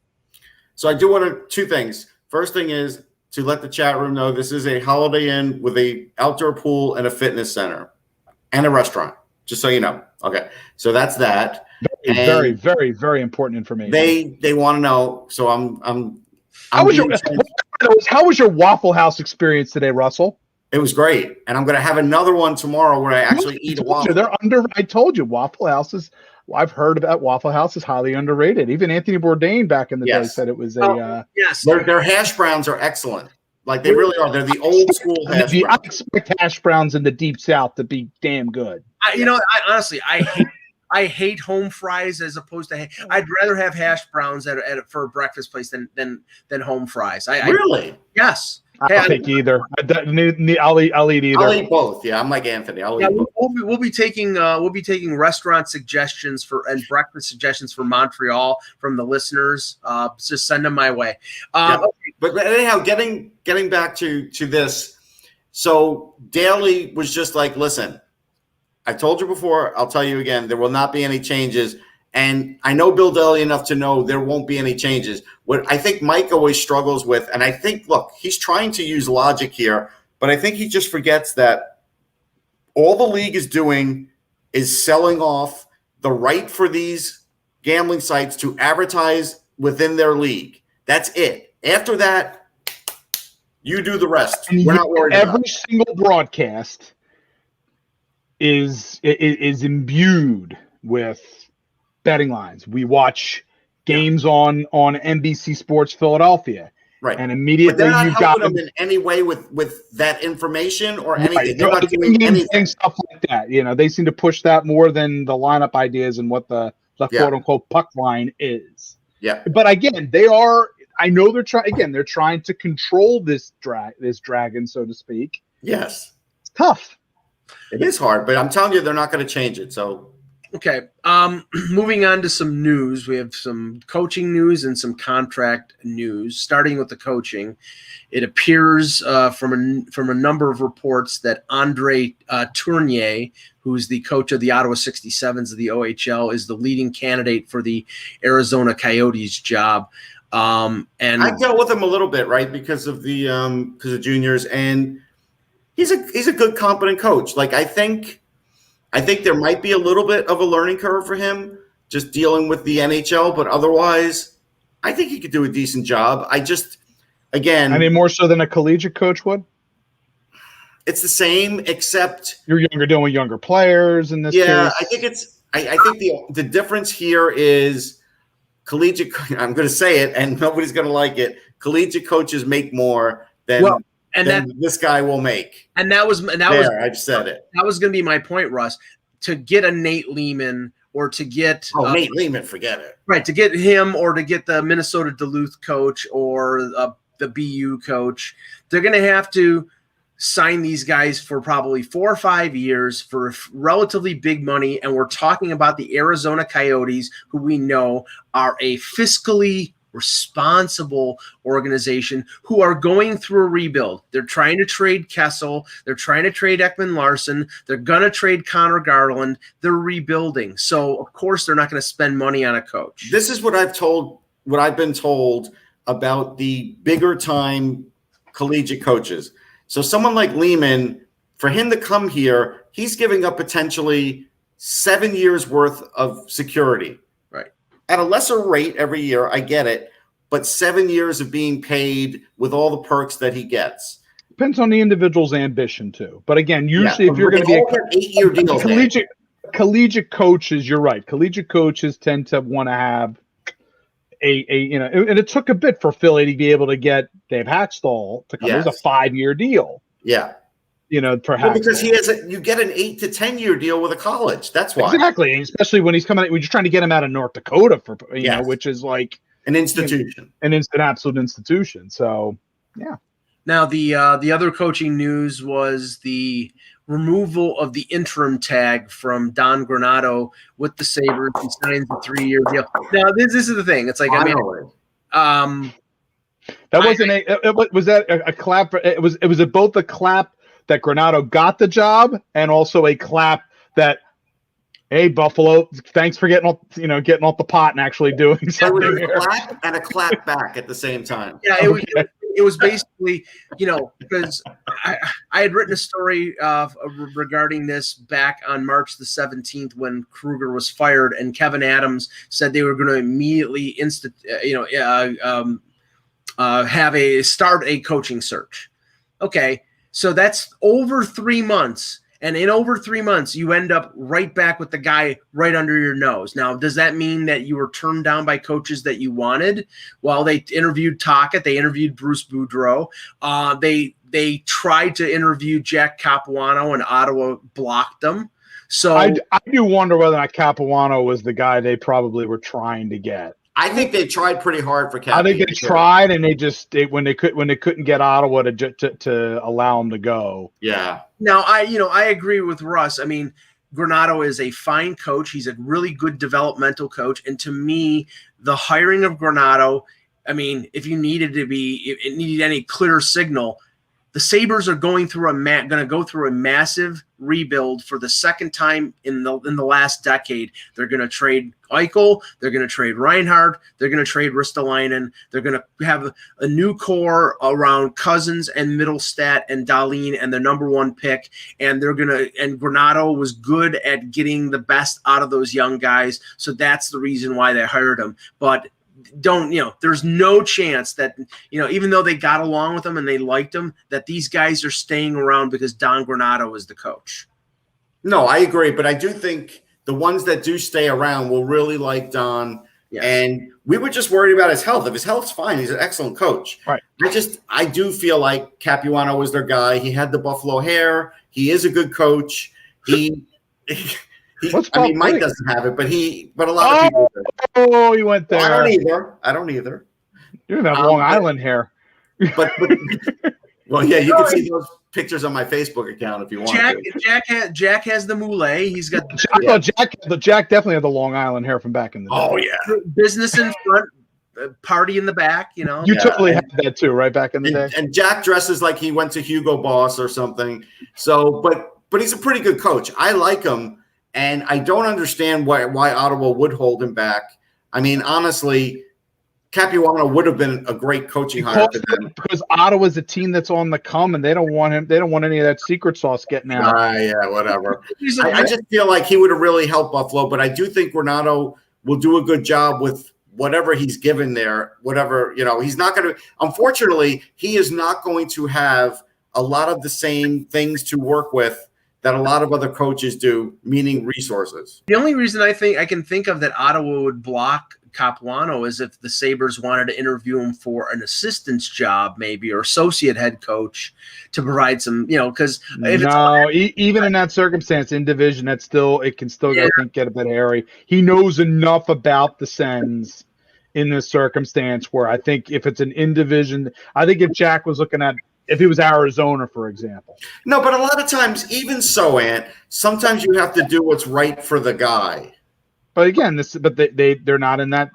So I do want 2 things. First thing is to let the chat room know this is a Holiday Inn with a outdoor pool and a fitness center and a restaurant, just so you know. Okay, so that's that. Very, very, very important information. They want to know. So How was your Waffle House experience today, Russell? It was great, and I'm going to have another one tomorrow where I actually eat a waffle. I told you, Waffle Houses. I've heard about Waffle House is highly underrated. Even Anthony Bourdain back in the day said it was yes. Their hash browns are excellent. Like they really are. They're the old school hash browns. I expect hash browns in the Deep South to be damn good. Honestly, I hate home fries as opposed to. I'd rather have hash browns for a breakfast place than home fries. Really? Yes. I'll take either. I'll eat either. I'll eat both. Yeah, I'm like Anthony. We'll be taking restaurant suggestions and breakfast suggestions for Montreal from the listeners. Just send them my way. Okay. But anyhow, getting back to this. So Daly was just like, listen, I told you before, I'll tell you again, there will not be any changes. And I know Bill Daly enough to know there won't be any changes. What I think Mike always struggles with, and I think, look, he's trying to use logic here, but I think he just forgets that all the league is doing is selling off the right for these gambling sites to advertise within their league. That's it. After that, you do the rest. And we're not worried about it. Every single broadcast is imbued with betting lines. We watch games on NBC Sports Philadelphia. Right. And immediately but they're you've not got helping them in any way with that information or anything. Right. They're not doing anything. Stuff like that. You know, they seem to push that more than the lineup ideas and what the quote unquote puck line is. Yeah. But again, I know they're trying to control this dragon, so to speak. Yes. It's tough. It is hard, but I'm telling you, they're not going to change it. So, okay. Moving on to some news. We have some coaching news and some contract news. Starting with the coaching, it appears from a number of reports that Andre Tournier, who's the coach of the Ottawa 67s of the OHL, is the leading candidate for the Arizona Coyotes job. And I dealt with him a little bit, right, because of juniors, and he's a good, competent coach. Like I think there might be a little bit of a learning curve for him just dealing with the NHL, but otherwise, I think he could do a decent job. More so than a collegiate coach would. It's the same, except you're dealing with younger players in this case. Yeah, I think I think the difference here is collegiate. I'm going to say it, and nobody's going to like it. Collegiate coaches make more than this guy will make. And that was I've said it. That was going to be my point, Russ. To get a Nate Lehman or to get Nate Lehman, forget it. Right, to get him or to get the Minnesota Duluth coach or the BU coach, they're going to have to sign these guys for probably 4 or 5 years for relatively big money. And we're talking about the Arizona Coyotes, who we know are a fiscally responsible organization who are going through a rebuild. They're trying to trade Kessel. They're trying to trade Ekman Larson. They're going to trade Connor Garland. They're rebuilding. So, of course, they're not going to spend money on a coach. This is what I've been told about the bigger time collegiate coaches. So someone like Lehman, for him to come here, he's giving up potentially 7 years worth of security. Right. At a lesser rate every year, I get it, but 7 years of being paid with all the perks that he gets. Depends on the individual's ambition too. But again, usually if you're going to be a 8-year deal, collegiate coaches, you're right. Collegiate coaches tend to want to have and it took a bit for Philly to be able to get Dave Hackstall to come. Yes. It was a 5-year deal. Yeah. Perhaps because you get an 8 to 10 year deal with a college. That's why. Exactly. And especially when he's coming, we're just trying to get him out of North Dakota for, which is like an institution, an absolute institution. So, yeah. Now the other coaching news was the removal of the interim tag from Don Granato with the Sabres. He signs a 3-year deal. Now this is the thing. It's like was that a clap? It was both a clap that Granato got the job and also a clap that, hey, Buffalo, thanks for getting off the pot and actually doing something. It was a clap and a clap back at the same time. Yeah, it was basically, because I had written a story regarding this back on March the 17th when Kruger was fired, and Kevin Adams said they were going to immediately start a coaching search. Okay, so that's over 3 months. And in over 3 months, you end up right back with the guy right under your nose. Now, does that mean that you were turned down by coaches that you wanted? Well, they interviewed Tocchet. They interviewed Bruce Boudreau. They tried to interview Jack Capuano, and Ottawa blocked them. So I do wonder whether or not Capuano was the guy they probably were trying to get. I think they tried pretty hard for Capuano. I think they tried, and when they couldn't get Ottawa to allow them to go. Yeah. Now I agree with Russ. I mean, Granato is a fine coach. He's a really good developmental coach, and to me, the hiring of Granato, I mean, if it needed any clear signal, the Sabres are going to go through a massive rebuild for the second time in the last decade. They're going to trade Eichel. They're going to trade Reinhardt. They're going to trade Ristolainen. They're going to have a new core around Cousins and Middlestat and Dahlin and the number 1 pick. And and Granato was good at getting the best out of those young guys. So that's the reason why they hired him. But there's no chance that, even though they got along with him and they liked him, that these guys are staying around because Don Granato is the coach. No, I agree. But I do think the ones that do stay around will really like Don. Yes. And we were just worried about his health. If his health's fine, he's an excellent coach. Right. I do feel like Capuano was their guy. He had the buffalo hair. He is a good coach. Mike doesn't have it, but a lot of people do. Oh, he went there. I don't either. You have Long Island hair. But well, yeah, you can see those pictures on my Facebook account if you want. Jack has the mullet. He's got. Jack definitely had the Long Island hair from back in the day. Oh yeah, business in front, party in the back. You totally had that too, right back in the day. And Jack dresses like he went to Hugo Boss or something. So, but he's a pretty good coach. I like him. And I don't understand why Ottawa would hold him back. I mean, honestly, Capuano would have been a great coaching hire for them. Because Ottawa's a team that's on the come, and they don't want him. They don't want any of that secret sauce getting out. Yeah, whatever. I just feel like he would have really helped Buffalo, but I do think Granato will do a good job with whatever he's given there. Whatever, he's not going to. Unfortunately, he is not going to have a lot of the same things to work with that a lot of other coaches do, meaning resources. The only reason I can think of that Ottawa would block Capuano is if the Sabres wanted to interview him for an assistant's job, maybe, or associate head coach to provide some, because even in that circumstance, in division, it can still get a bit hairy. He knows enough about the Sens in this circumstance where I think if it's an in division, I think if Jack was looking at, if he was Arizona, for example. No, but a lot of times, even so, Ant, sometimes you have to do what's right for the guy. But again, they're not in that,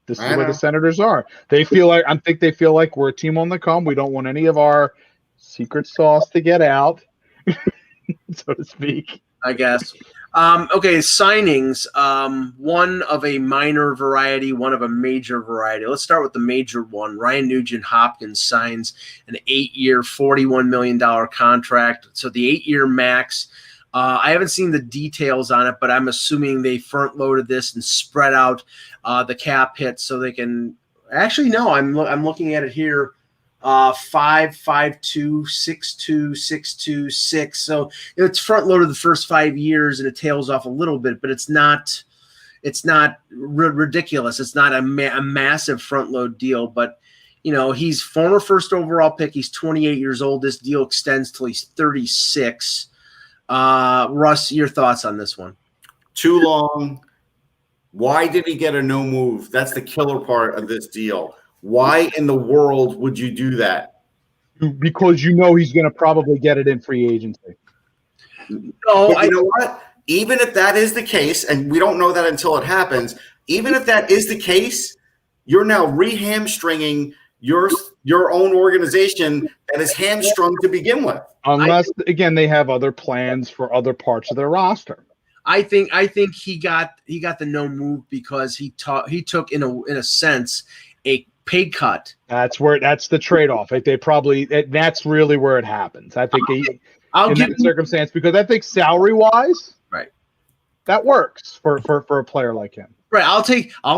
this is where the Senators are. They feel like we're a team on the come. We don't want any of our secret sauce to get out, so to speak. I guess. Okay, signings. One of a minor variety, one of a major variety. Let's start with the major one. Ryan Nugent-Hopkins signs an 8-year, $41 million contract. So the 8-year max. I haven't seen the details on it, but I'm assuming they front-loaded this and spread out the cap hit so they can. Actually, no. I'm looking at it here. 5, 5, 2, 6, 2, 6, 2, 6. So it's front loaded the first 5 years and it tails off a little bit, but it's not ridiculous. It's not a massive front load deal, but he's former first overall pick. He's 28 years old. This deal extends till he's 36. Russ, your thoughts on this one? Too long. Why did he get a no move? That's the killer part of this deal. Why in the world would you do that? Because he's going to probably get it in free agency. No, you know what? Even if that is the case, and we don't know that until it happens, even if that is the case, you're now re-hamstringing your own organization that is hamstrung to begin with. Unless, again, they have other plans for other parts of their roster. I think he got the no move because he took in a sense a pay cut. That's the trade-off. That's really where it happens. I think in that circumstance, because I think salary-wise, right, that works for a player like him. Right. I'll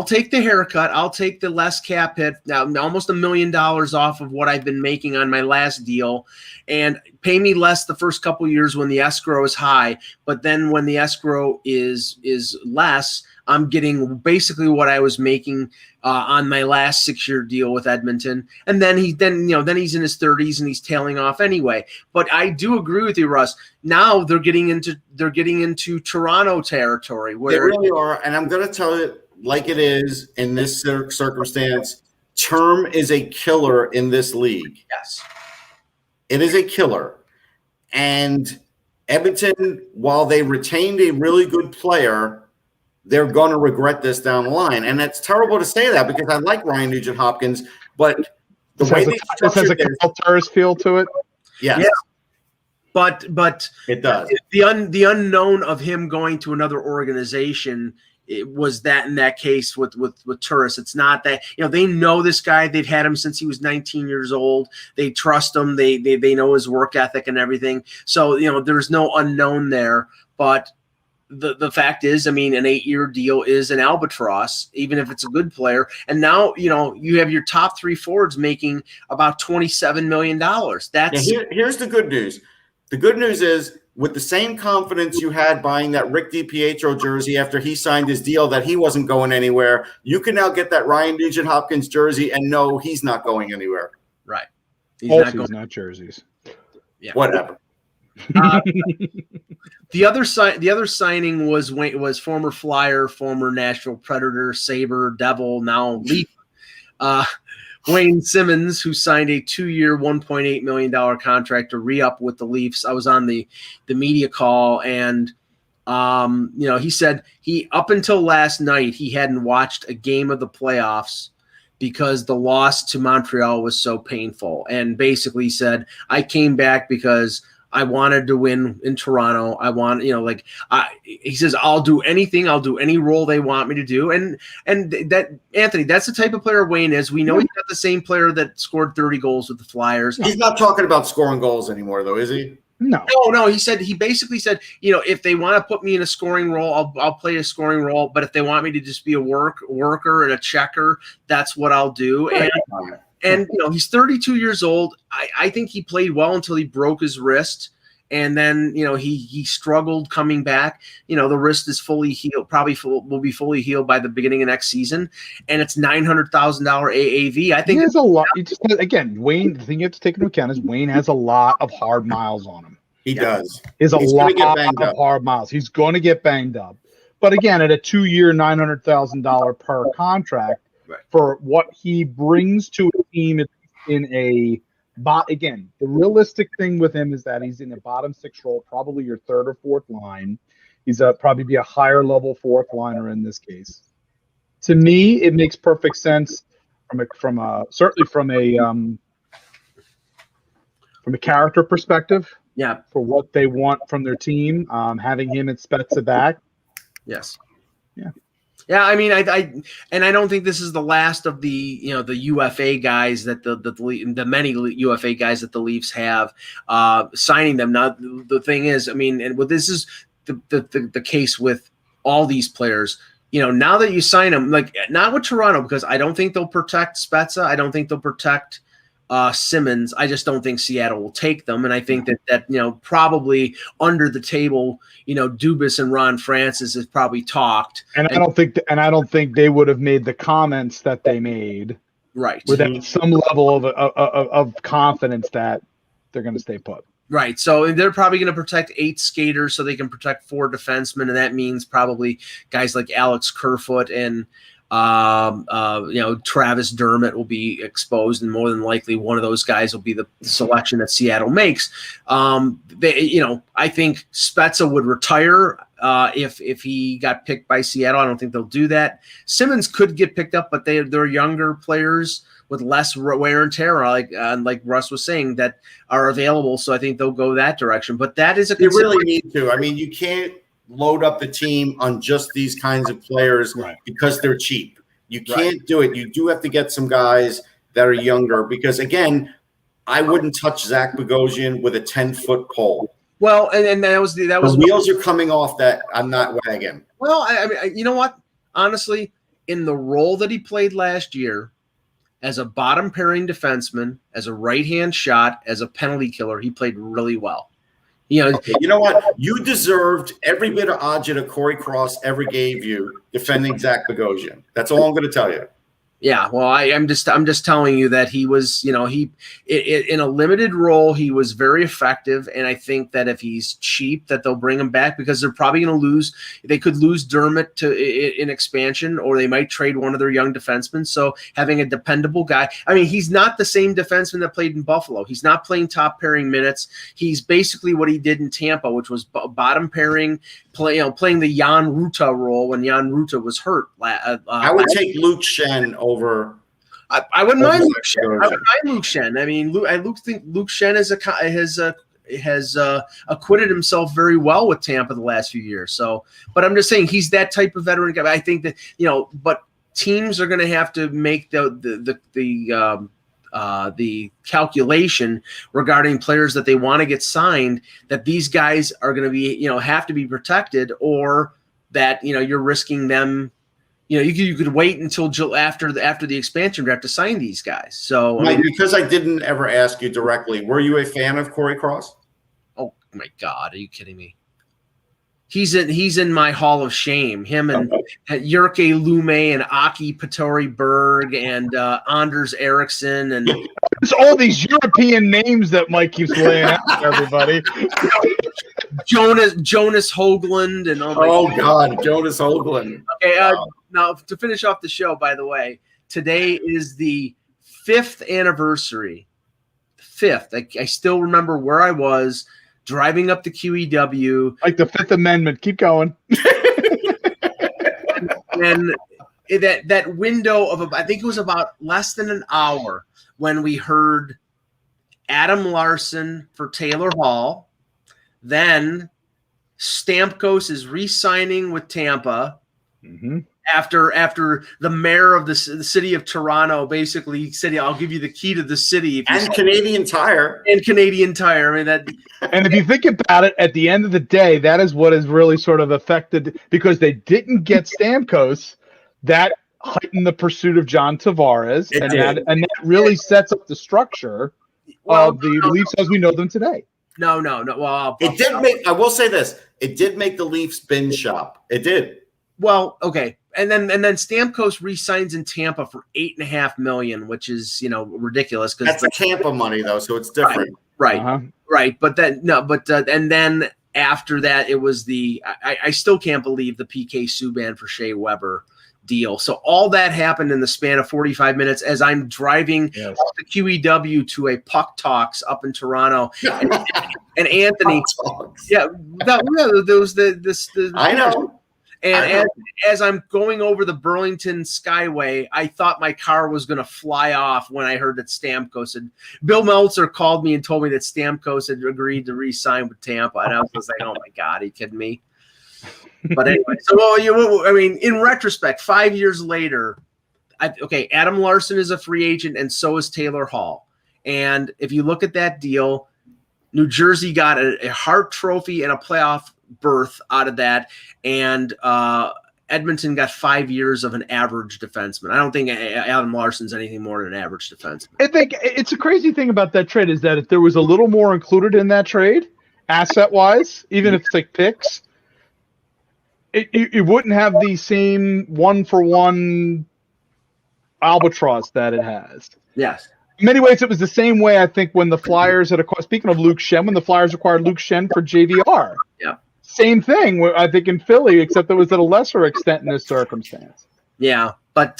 take the haircut. I'll take the less cap hit. Now almost $1 million off of what I've been making on my last deal, and pay me less the first couple years when the escrow is high. But then when the escrow is less, I'm getting basically what I was making on my last 6-year deal with Edmonton. And then he's in his 30s and he's tailing off anyway. But I do agree with you, Russ. Now they're getting into Toronto territory where they really are. And I'm going to tell you like it is in this circumstance. Term is a killer in this league. Yes, it is a killer. And Edmonton, while they retained a really good player, they're going to regret this down the line. And it's terrible to say that because I like Ryan Nugent-Hopkins, but the way they has a Kyle Turris feel to it. Yes. Yeah. But It does. The unknown of him going to another organization, it was that in that case with Turris. It's not that, they know this guy. They've had him since he was 19 years old. They trust him. They know his work ethic and everything. So, there's no unknown there. But the fact is, an 8-year deal is an albatross, even if it's a good player. And now, you have your top 3 forwards making about $27 million. Here's the good news. The good news is, with the same confidence you had buying that Rick DiPietro jersey after he signed his deal that he wasn't going anywhere, you can now get that Ryan Nugent-Hopkins jersey and know he's not going anywhere. Right. He's not jerseys. Yeah. Whatever. The other signing was former Flyer, former Nashville Predator, Sabre, Devil, now Leaf, Wayne Simmons, who signed a 2-year, $1.8 million contract to re-up with the Leafs. I was on the media call, and he said up until last night he hadn't watched a game of the playoffs because the loss to Montreal was so painful, and basically said, I came back because I wanted to win in Toronto. I want, he says, I'll do anything. I'll do any role they want me to do. And that, Anthony, that's the type of player Wayne is. We know he's not the same player that scored 30 goals with the Flyers. He's not talking about scoring goals anymore, though, is he? No. He basically said, if they want to put me in a scoring role, I'll play a scoring role. But if they want me to just be a worker and a checker, that's what I'll do. Right. And he's 32 years old. I think he played well until he broke his wrist, and then he struggled coming back. The wrist is fully healed. Will be fully healed by the beginning of next season, and it's $900,000 AAV. I think there's a lot. Again, Wayne. The thing you have to take into account is Wayne has a lot of hard miles on him. He does. He's a lot of hard miles. He's going to get banged up. But again, at a 2-year, $900,000 per contract. Right. For what he brings to a team again, the realistic thing with him is that he's in the bottom 6 role, probably your 3rd or 4th line. He's probably be a higher level 4th liner in this case. To me, it makes perfect sense from a character perspective. Yeah, for what they want from their team, having him and Spezza back. Yes. Yeah. Yeah, I don't think this is the last of the the UFA guys that the many UFA guys that the Leafs have signing them. Now the thing is, this is the case with all these players. Now that you sign them, not with Toronto, because I don't think they'll protect Spezza. I don't think they'll protect Simmons. I just don't think Seattle will take them, and I think that probably under the table, Dubas and Ron Francis has probably talked. And I don't think they would have made the comments that they made, right, without some level of confidence that they're going to stay put. Right. So they're probably going to protect 8 skaters so they can protect 4 defensemen, and that means probably guys like Alex Kerfoot and Travis Dermott will be exposed, and more than likely one of those guys will be the selection that Seattle makes. I think Spezza would retire if he got picked by Seattle. I don't think they'll do that. Simmons could get picked up, but they're younger players with less wear and tear, like Russ was saying, that are available. So I think they'll go that direction. But that is you really need to. You can't load up the team on just these kinds of players because they're cheap. You can't do it. You do have to get some guys that are younger because, again, I wouldn't touch Zach Bogosian with a 10-foot pole. Well, and that was the wheels are coming off that on that wagon. Well, you know what? Honestly, in the role that he played last year as a bottom pairing defenseman, as a right-hand shot, as a penalty killer, he played really well. Okay, you know what? You deserved every bit of agita Corey Cross ever gave you defending Zach Bogosian. That's all I'm going to tell you. Yeah, well, I'm just telling you that he was, in a limited role, he was very effective, and I think that if he's cheap, that they'll bring him back because they're probably going to lose. They could lose Dermott in expansion, or they might trade one of their young defensemen. So having a dependable guy, he's not the same defenseman that played in Buffalo. He's not playing top pairing minutes. He's basically what he did in Tampa, which was bottom pairing, playing the Jan Ruta role when Jan Ruta was hurt. I would take Luke Shen over. I wouldn't mind Luke Shen. I would mind Luke Shen. I think Luke Shen has has acquitted himself very well with Tampa the last few years. So, but I'm just saying he's that type of veteran guy. I think that, but teams are going to have to make the calculation regarding players that they want to get signed, that these guys are going to be, have to be protected, or that, you're risking them. You could wait until after the expansion draft to sign these guys. So, Mike, because I didn't ever ask you directly, were you a fan of Corey Cross? Oh my God, are you kidding me? He's in my Hall of Shame. Him and Jyrke Lume and Aki Patori-Berg and Anders Eriksson and there's all these European names that Mike keeps laying out to everybody. Jonas Hoagland and God, Jonas Hoagland. Okay, now to finish off the show, by the way, today is the 5th anniversary. 5th. I still remember where I was driving up the QEW. Like the 5th Amendment. Keep going. And that window of, I think it was about less than an hour when we heard Adam Larson for Taylor Hall. Then Stamkos is re-signing with Tampa. Mm-hmm. After the mayor of the city of Toronto basically said, "I'll give you the key to the city." And Canadian Tire. And Canadian Tire. I mean that. And if you think about it, at the end of the day, that is what has really sort of affected, because they didn't get Stamkos. That heightened the pursuit of John Tavares, and that really sets up the structure of the Leafs as we know them today. No. Well, it did make. I will say this: it did make the Leafs bin shop. It did. Well, okay, and then Stamkos re-signs in Tampa for $8.5 million, which is ridiculous because that's Tampa money though, so it's different. Right. But then and then after that, it was I still can't believe the PK Subban for Shea Weber deal. So all that happened in the span of 45 minutes as I'm driving up the QEW to a Puck Talks up in Toronto, and Anthony, there was this. I know. And as I'm going over the Burlington Skyway, I thought my car was going to fly off when I heard that Stamkos had. Bill Meltzer called me and told me that Stamkos had agreed to re-sign with Tampa, and I was just like, "Oh my God, are you kidding me?" But anyway, in retrospect, 5 years later, Adam Larson is a free agent, and so is Taylor Hall. And if you look at that deal, New Jersey got a Hart Trophy and a playoff berth out of that, and Edmonton got 5 years of an average defenseman. I don't think Adam Larson's anything more than an average defenseman. I think it's a crazy thing about that trade is that if there was a little more included in that trade, asset-wise, even if it's like picks, it wouldn't have the same one-for-one albatross that it has. Yes. In many ways, it was the same way, I think, when the Flyers speaking of Luke Schenn, when the Flyers acquired Luke Schenn for JVR. Yeah. Same thing, I think, in Philly, except it was at a lesser extent in this circumstance. Yeah, but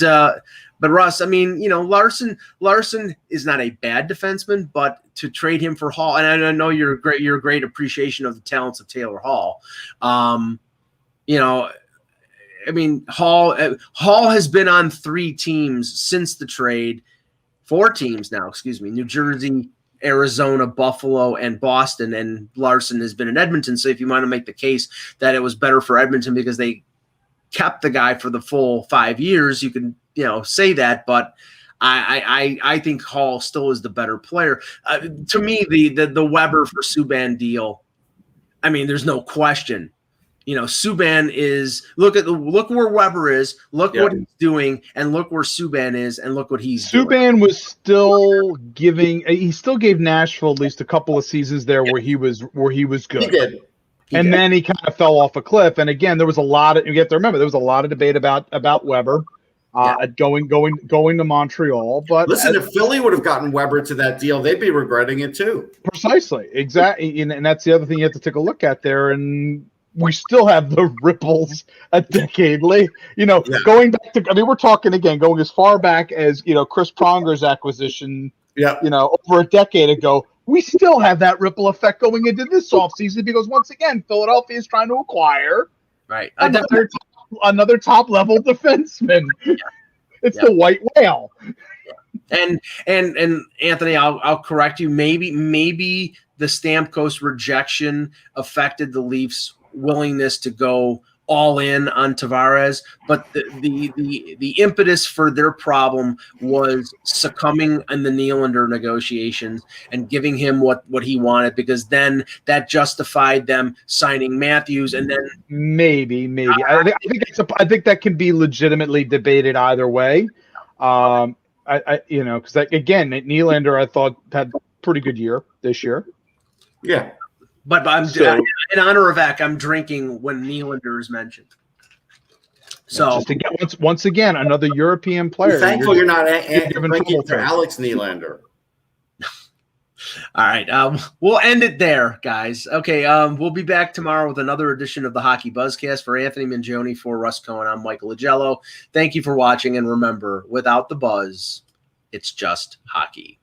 Russ, Larson is not a bad defenseman, but to trade him for Hall, and I know your great appreciation of the talents of Taylor Hall. Hall has been on 3 teams since the trade, 4 teams now, excuse me, New Jersey, Arizona, Buffalo, and Boston, and Larson has been in Edmonton. So if you want to make the case that it was better for Edmonton because they kept the guy for the full 5 years, you can say that. But I think Hall still is the better player. To me, the Weber for Subban deal, there's no question. Subban is look where Weber is, look what he's doing, and look where Subban is, and look what he's doing. Subban was still he still gave Nashville at least a couple of seasons there where he was good. He did. Then he kind of fell off a cliff. And again, there was a lot of, you have to remember, there was a lot of debate about Weber going to Montreal. But listen, if Philly would have gotten Weber to that deal, they'd be regretting it too. Precisely, exactly, and that's the other thing you have to take a look at there. And we still have the ripples a decade late. Going back to, we're talking again, going as far back as, Chris Pronger's acquisition, over a decade ago. We still have that ripple effect going into this offseason because, once again, Philadelphia is trying to acquire another top-level defenseman. Yeah. It's the white whale. And Anthony, I'll correct you. Maybe the Stamkos rejection affected the Leafs' willingness to go all in on Tavares, but the impetus for their problem was succumbing in the Nylander negotiations and giving him what he wanted, because then that justified them signing Matthews, and then maybe I think that can be legitimately debated either way. Because again, Nylander I thought had a pretty good year this year. Yeah. But in honor of Eck, I'm drinking when Nylander is mentioned. So just again, once again, another European player. Thankful you're not drinking for Alex Nylander. All right, we'll end it there, guys. Okay, we'll be back tomorrow with another edition of the Hockey Buzzcast. For Anthony Mangione, for Russ Cohen, I'm Michael Agello. Thank you for watching, and remember, without the buzz, it's just hockey.